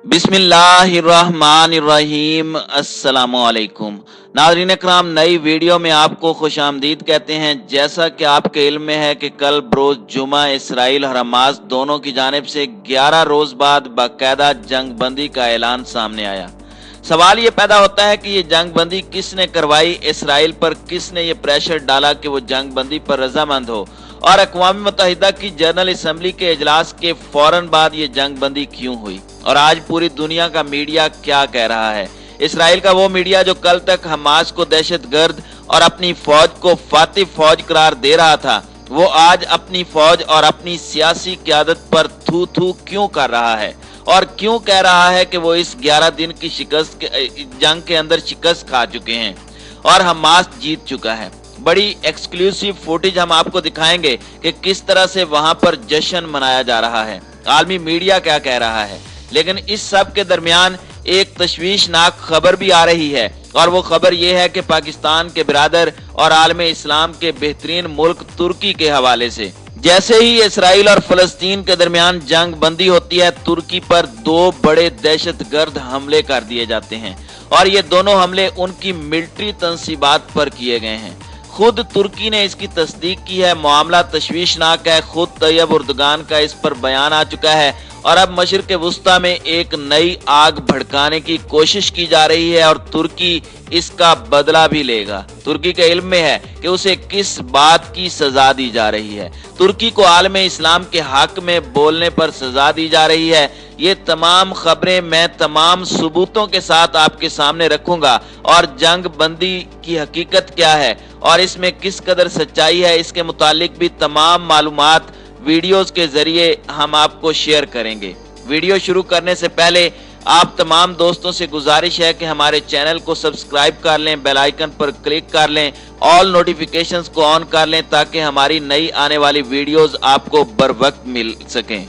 बिस्मिल्लाहिर्रहमानिर्रहीम। अस्सलामुअलैकुम नाज़रीन इकराम, नई वीडियो में आपको खुश आमदीद कहते हैं। जैसा कि आपके इल्म में है कि कल बरोज़ जुमा इसराइल और हमास दोनों की जानिब से 11 रोज़ बाद बाकायदा जंग बंदी का ऐलान सामने आया। सवाल ये पैदा होता है कि ये जंग बंदी किसने करवाई, इसराइल पर किसने ये प्रेशर डाला कि वो जंग बंदी पर रजामंद हो, और अक़वाम मुत्तहिदा की जनरल असम्बली के इजलास के फौरन बाद ये जंग बंदी क्यों हुई, और आज पूरी दुनिया का मीडिया क्या कह रहा है। इसराइल का वो मीडिया जो कल तक हमास को दहशतगर्द और अपनी फौज को फातिह फौज करार दे रहा था, वो आज अपनी फौज और अपनी सियासी क़यादत पर थू थू क्यों कर रहा है, और क्यों कह रहा है कि वो इस 11 दिन की जंग के अंदर शिकस्त खा चुके हैं और हमास जीत चुका है। बड़ी एक्सक्लूसिव फुटेज हम आपको दिखाएंगे कि किस तरह से वहां पर जश्न मनाया जा रहा है, आलमी मीडिया क्या कह रहा है। लेकिन इस सब के दरमियान एक तशवीशनाक खबर भी आ रही है, और वो खबर ये है कि पाकिस्तान के बिरादर और आलम इस्लाम के बेहतरीन मुल्क तुर्की के हवाले से जैसे ही इसराइल और फलस्तीन के दरमियान जंग बंदी होती है, तुर्की पर 2 बड़े दहशतगर्द हमले कर दिए जाते हैं, और ये दोनों हमले उनकी मिलिट्री तंसीबात पर किए गए हैं। खुद तुर्की ने इसकी तस्दीक की है। मामला तशवीशनाक है। खुद तैयब उर्दगान का इस पर बयान आ चुका है, और अब मशरिक़ वुस्ता में एक नई आग भड़काने की कोशिश की जा रही है, और तुर्की इसका बदला भी लेगा। तुर्की के इल्म में है कि उसे किस बात की सजा दी जा रही है। तुर्की को आलम इस्लाम के हक में बोलने पर सजा दी जा रही है। ये तमाम खबरें मैं तमाम सबूतों के साथ आपके सामने रखूंगा, और जंग बंदी की हकीकत क्या है और इसमें किस कदर सच्चाई है, इसके मुतालिक भी तमाम मालूमात वीडियोस के जरिए हम आपको शेयर करेंगे। वीडियो शुरू करने से पहले आप तमाम दोस्तों से गुजारिश है कि हमारे चैनल को सब्सक्राइब कर लें, बेल आइकन पर क्लिक कर लें, ऑल नोटिफिकेशंस को ऑन कर लें, ताकि हमारी नई आने वाली वीडियोस आपको बर वक्त मिल सकें।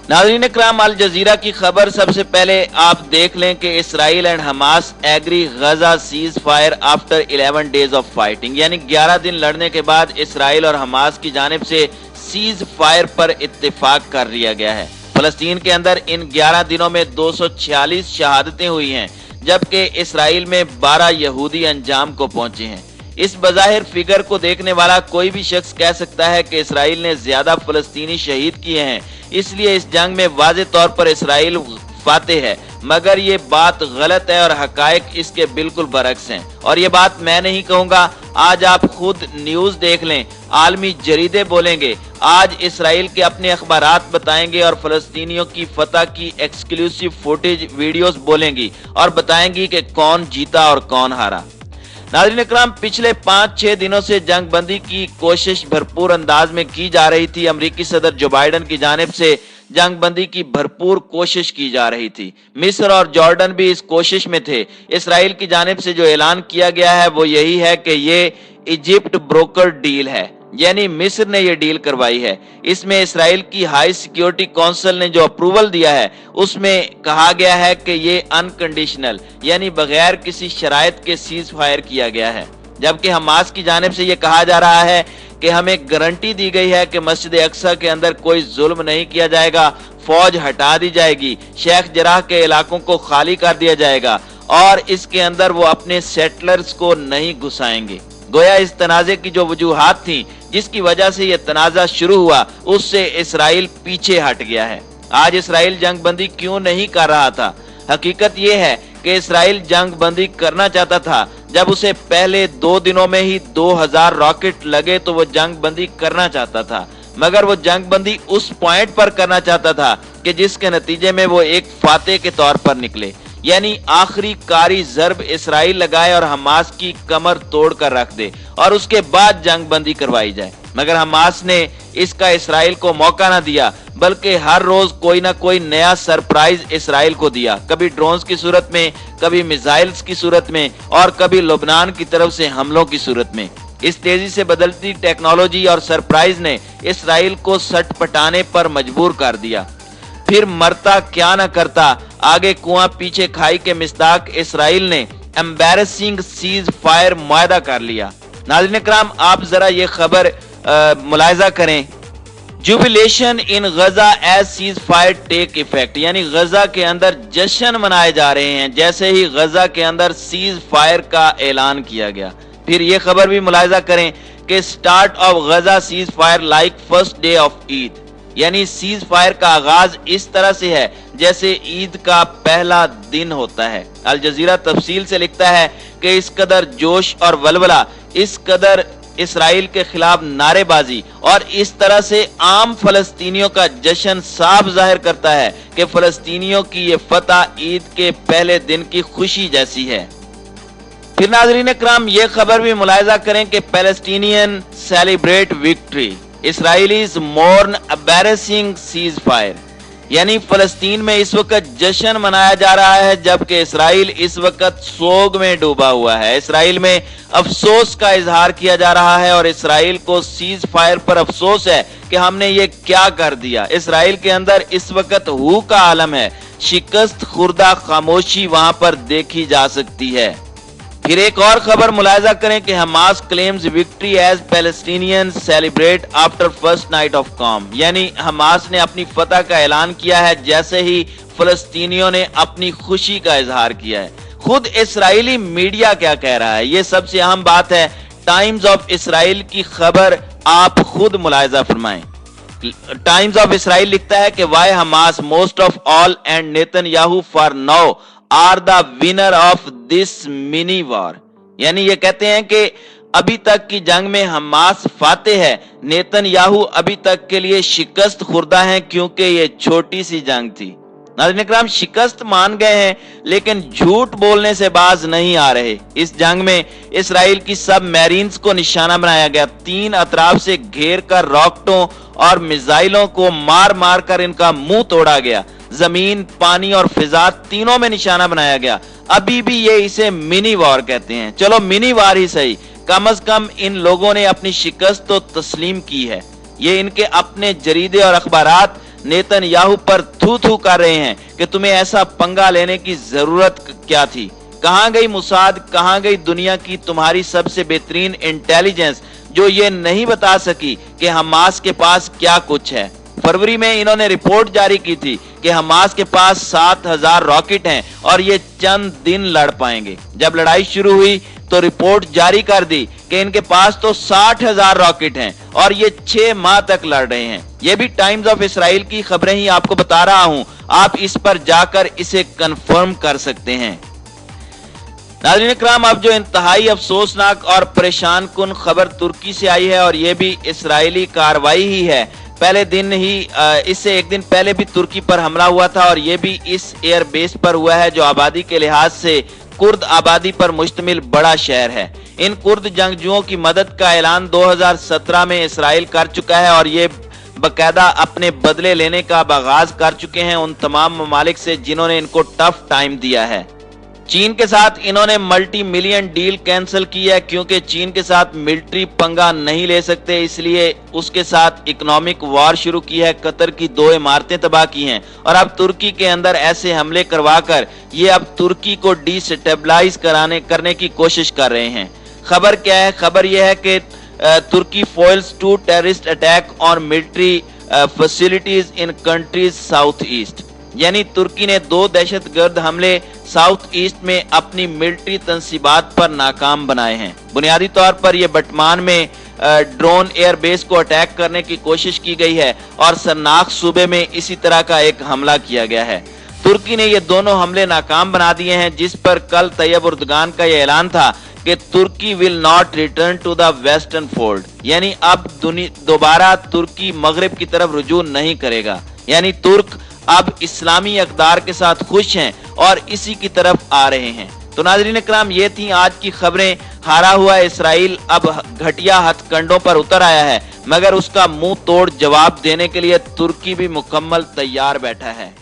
नाज़रीन इकराम, अल जज़ीरा की खबर सबसे पहले आप देख लें कि Israel and Hamas agree Gaza ceasefire after 11 days of fighting, यानी 11 दिन लड़ने के बाद इसराइल और हमास की जानिब से सीज फायर पर इत्तेफाक कर लिया गया है। फलस्तीन के अंदर इन 11 दिनों में 246 शहादतें हुई हैं, जबकि इसराइल में 12 यहूदी अंजाम को पहुंचे हैं। इस बज़ाहिर फिगर को देखने वाला कोई भी शख्स कह सकता है कि इसराइल ने ज्यादा फलस्तीनी शहीद किए हैं, इसलिए इस जंग में वाज़े तौर पर इसराइल फातिह है। मगर ये बात गलत है और हकायक इसके बिल्कुल बरक्स हैं, और ये बात मैं नहीं कहूंगा। आज आप खुद न्यूज देख लें, आलमी जरीदे बोलेंगे, आज इसराइल के अपने अखबारात बताएंगे, और फलस्तीनियों की फतह की एक्सक्लूसिव फुटेज वीडियोस बोलेंगी और बताएंगी कि कौन जीता और कौन हारा। नाज़रीन इकराम, पिछले 5-6 दिनों से जंग बंदी की कोशिश भरपूर अंदाज में की जा रही थी। अमेरिकी सदर जो बाइडन की जानिब से जंग बंदी की भरपूर कोशिश की जा रही थी। मिस्र और जॉर्डन भी इस कोशिश में थे। इसराइल की जानिब से जो ऐलान किया गया है वो यही है कि ये इजिप्ट ब्रोकर डील है, यानी मिस्र ने ये डील करवाई है। इसमें इसराइल की हाई सिक्योरिटी काउंसिल ने जो अप्रूवल दिया है उसमें कहा गया है कि ये अनकंडीशनल, यानी बगैर किसी शराइत के सीज फायर किया गया है। जबकि हमास की जानिब से ये कहा जा रहा है कि हमें गारंटी दी गई है कि मस्जिद अक्सा के अंदर कोई जुल्म नहीं किया जाएगा, फौज हटा दी जाएगी, शेख जराह के इलाकों को खाली कर दिया जाएगा, और इसके अंदर वो अपने सेटलर्स को नहीं घुसाएंगे। गोया इस तनाजे की जो वजूहात थी जिसकी वजह से यह तनाजा शुरू हुआ, उससे इसराइल पीछे हट गया है। आज इसराइल जंग बंदी क्यों नहीं कर रहा था? हकीकत यह है कि इसराइल जंग बंदी करना चाहता था। जब उसे पहले 2 दिनों में ही 2000 रॉकेट लगे तो वो जंग बंदी करना चाहता था, मगर वो जंग बंदी उस पॉइंट पर करना चाहता था कि जिसके नतीजे में वो एक फातेह के तौर पर निकले, यानी आखिरी कारी जर्ब इसराइल लगाए और हमास की कमर तोड़ कर रख दे, और उसके बाद जंग बंदी करवाई जाए। मगर हमास ने इसका इसराइल को मौका ना दिया, बल्कि हर रोज कोई ना कोई नया सरप्राइज इसराइल को दिया, कभी ड्रोन्स की सूरत में, कभी मिसाइल्स की सूरत में, और कभी लुबनान की तरफ से हमलों की सूरत में। इस तेजी से बदलती टेक्नोलॉजी और सरप्राइज ने इसराइल को सटपटाने पर मजबूर कर दिया। फिर मरता क्या न करता, आगे कुआं पीछे खाई के मिस्दाक इसराइल ने एम्बैरेसिंग सीज फायर मुआहदा कर लिया। नाज़रीन इकराम, आप जरा ये खबर मुलाहिजा करें jubilation in Gaza as ceasefire take effect, यानी गजा के अंदर जश्न मनाए जा रहे हैं जैसे ही गजा के अंदर सीज फायर का ऐलान किया गया। फिर यह खबर भी मुलाहिजा करें कि start of Gaza ceasefire like first day of Eid, यानी सीज फायर का आगाज इस तरह से है जैसे ईद का पहला दिन होता है। अल जजीरा तफसील से लिखता है कि इस कदर जोश और वलवला, इस कदर इसराइल के खिलाफ नारेबाजी और इस तरह से आम फलस्तीनियों का जश्न साफ जाहिर करता है कि फलस्तीनियों की ये फतह ईद के पहले दिन की खुशी जैसी है। फिर नाज़रीन इकराम, ये खबर भी मुलाहिजा करें कि Palestinian celebrate victory, Israelites मोर्न embarrassing cease fire, यानी फलस्तीन में इस वक्त जश्न मनाया जा रहा है जबकि इसराइल इस वक्त सोग में डूबा हुआ है। इसराइल में अफसोस का इजहार किया जा रहा है और इसराइल को सीज फायर पर अफसोस है कि हमने ये क्या कर दिया। इसराइल के अंदर इस वक्त हू का आलम है, शिकस्त खुर्दा खामोशी वहां पर देखी जा सकती है। फिर एक और खबर मुलाहिजा करें कि Hamas claims victory as Palestinian celebrate after first night of calm, यानी हमास ने अपनी फतह का ऐलान किया है जैसे ही फलस्तीनियों ने अपनी खुशी का इजहार किया है। खुद इस्राएली मीडिया क्या कह रहा है, ये सबसे अहम बात है। टाइम्स ऑफ इसराइल की खबर आप खुद मुलाहिजा फरमाएं। टाइम्स ऑफ इसराइल लिखता है कि why Hamas most of all and Netanyahu for now are the winner of this mini war, यानी ये कहते हैं कि अभी तक की जंग में हमास फातेह है, नेतन्याहू अभी तक के लिए शिकस्त खुर्दा हैं क्योंकि ये छोटी सी जंग थी। नाज़रीन इकराम, शिकस्त मान गए हैं लेकिन झूठ बोलने से बाज नहीं आ रहे। इस जंग में इसराइल की सब मैरीन्स को निशाना बनाया गया, तीन अतराफ से घेर कर रॉकेटों और मिसाइलों को मार मार कर इनका मुंह तोड़ा गया। जमीन, पानी और फिजा तीनों में निशाना बनाया गया। अभी भी ये इसे मिनी वॉर कहते हैं। चलो मिनी वॉर ही सही, कम अज कम इन लोगों ने अपनी शिकस्त तो तस्लीम की है। ये इनके अपने जरीदे और अखबारात नेतन्याहू पर थू थू कर रहे हैं कि तुम्हें ऐसा पंगा लेने की जरूरत क्या थी। कहां गई मुसाद, कहां गई दुनिया की तुम्हारी सबसे बेहतरीन इंटेलिजेंस जो ये नहीं बता सकी कि हमास के पास क्या कुछ है। फरवरी में इन्होंने रिपोर्ट जारी की थी कि हमास के पास 7000 रॉकेट हैं और ये चंद दिन लड़ पाएंगे। जब लड़ाई शुरू हुई तो रिपोर्ट जारी कर दी कि इनके पास तो 60,000 रॉकेट हैं और ये 6 माह तक लड़ रहे हैं। ये भी टाइम्स ऑफ इसराइल की खबरें ही आपको बता रहा हूं, आप इस पर जाकर इसे कंफर्म कर सकते हैं। नाज़रीन इकराम, अब जो इंतहाई अफसोसनाक और परेशान कुन खबर तुर्की से आई है और ये भी इसराइली कार्रवाई ही है। पहले दिन ही इससे एक दिन पहले भी तुर्की पर हमला हुआ था और ये भी इस एयर बेस पर हुआ है जो आबादी के लिहाज से कुर्द आबादी पर मुश्तमिल बड़ा शहर है। इन कुर्द जंगजुओं की मदद का ऐलान 2017 में इसराइल कर चुका है और ये बकायदा अपने बदले लेने का आगाज कर चुके हैं उन तमाम ममालिक से जिन्होंने इनको टफ टाइम दिया है। चीन के साथ इन्होंने मल्टी मिलियन डील कैंसिल की है क्योंकि चीन के साथ मिलिट्री पंगा नहीं ले सकते, इसलिए उसके साथ इकोनॉमिक वॉर शुरू की है। कतर की 2 इमारतें तबाह की हैं और अब तुर्की के अंदर ऐसे हमले करवाकर ये अब तुर्की को डिस्टेबलाइज करने की कोशिश कर रहे हैं। खबर क्या है? खबर यह है कि Turkey foils 2 terrorist attack on military facilities in countries south east, यानी तुर्की ने 2 दहशतगर्द हमले साउथ ईस्ट में अपनी मिलिट्री तंसीबात पर नाकाम बनाए हैं। बुनियादी तौर पर यह बटमान में ड्रोन एयर बेस को अटैक करने की कोशिश की गई है और सरनाख सूबे में इसी तरह का एक हमला किया गया है। तुर्की ने ये दोनों हमले नाकाम बना दिए हैं, जिस पर कल तैयब उर्दगान का यह ऐलान था कि Turkey will not return to the western fold, यानी अब दोबारा तुर्की मगरिब की तरफ रुजू नहीं करेगा। यानी तुर्क अब इस्लामी अक़दार के साथ खुश हैं और इसी की तरफ आ रहे हैं। तो नाज़रीन इकराम, ये थी आज की खबरें। हारा हुआ इसराइल अब घटिया हथकंडों पर उतर आया है, मगर उसका मुंह तोड़ जवाब देने के लिए तुर्की भी मुकम्मल तैयार बैठा है।